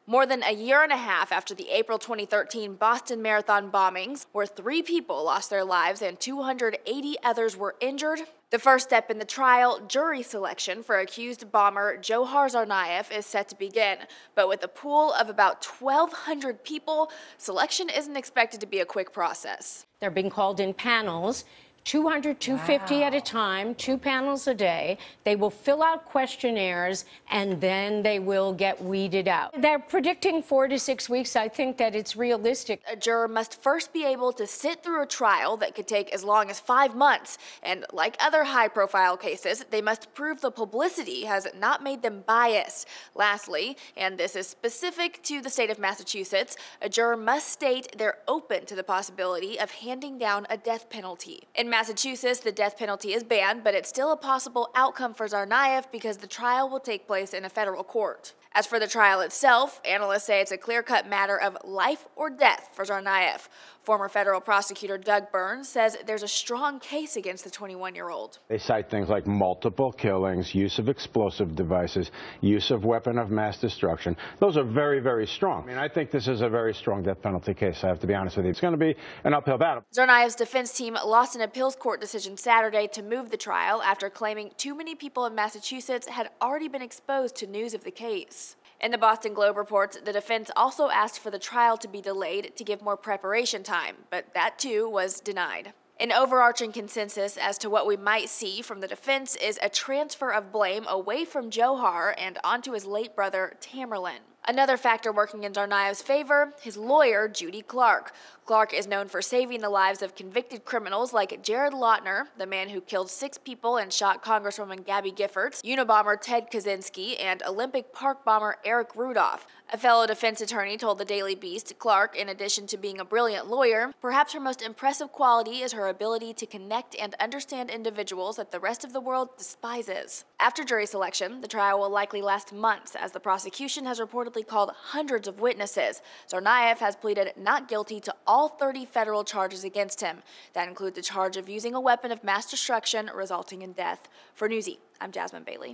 More than a year and a half after the April 2013 Boston Marathon bombings, where 3 people lost their lives and 280 others were injured, the first step in the trial, jury selection for accused bomber Dzhokhar Tsarnaev, is set to begin. But with a pool of about 1,200 people, selection isn't expected to be a quick process. They're being called in panels. 200, 250 at a time, 2 panels a day. They will fill out questionnaires, and then they will get weeded out. They're predicting 4 to 6 weeks. I think that it's realistic. A juror must first be able to sit through a trial that could take as long as 5 months. And like other high-profile cases, they must prove the publicity has not made them biased. Lastly, and this is specific to the state of Massachusetts, a juror must state they're open to the possibility of handing down a death penalty. In Massachusetts, the death penalty is banned, but it's still a possible outcome for Tsarnaev because the trial will take place in a federal court. As for the trial itself, analysts say it's a clear-cut matter of life or death for Tsarnaev. Former federal prosecutor Doug Burns says there's a strong case against the 21-year-old. They cite things like multiple killings, use of explosive devices, use of weapon of mass destruction. Those are very, very strong. I mean, I think this is a very strong death penalty case, I have to be honest with you. It's going to be an uphill battle. Tsarnaev's defense team lost an appeals court decision Saturday to move the trial after claiming too many people in Massachusetts had already been exposed to news of the case. In the Boston Globe reports, the defense also asked for the trial to be delayed to give more preparation time, but that too was denied. An overarching consensus as to what we might see from the defense is a transfer of blame away from Dzhokhar and onto his late brother, Tamerlan. Another factor working in Tsarnaev's favor, his lawyer, Judy Clark. Clark is known for saving the lives of convicted criminals like Jared Lautner, the man who killed 6 people and shot Congresswoman Gabby Giffords, Unabomber Ted Kaczynski, and Olympic Park bomber Eric Rudolph. A fellow defense attorney told the Daily Beast Clark, in addition to being a brilliant lawyer, perhaps her most impressive quality is her ability to connect and understand individuals that the rest of the world despises. After jury selection, the trial will likely last months, as the prosecution has reportedly called hundreds of witnesses. Tsarnaev has pleaded not guilty to all 30 federal charges against him. That includes the charge of using a weapon of mass destruction resulting in death. For Newsy, I'm Jasmine Bailey.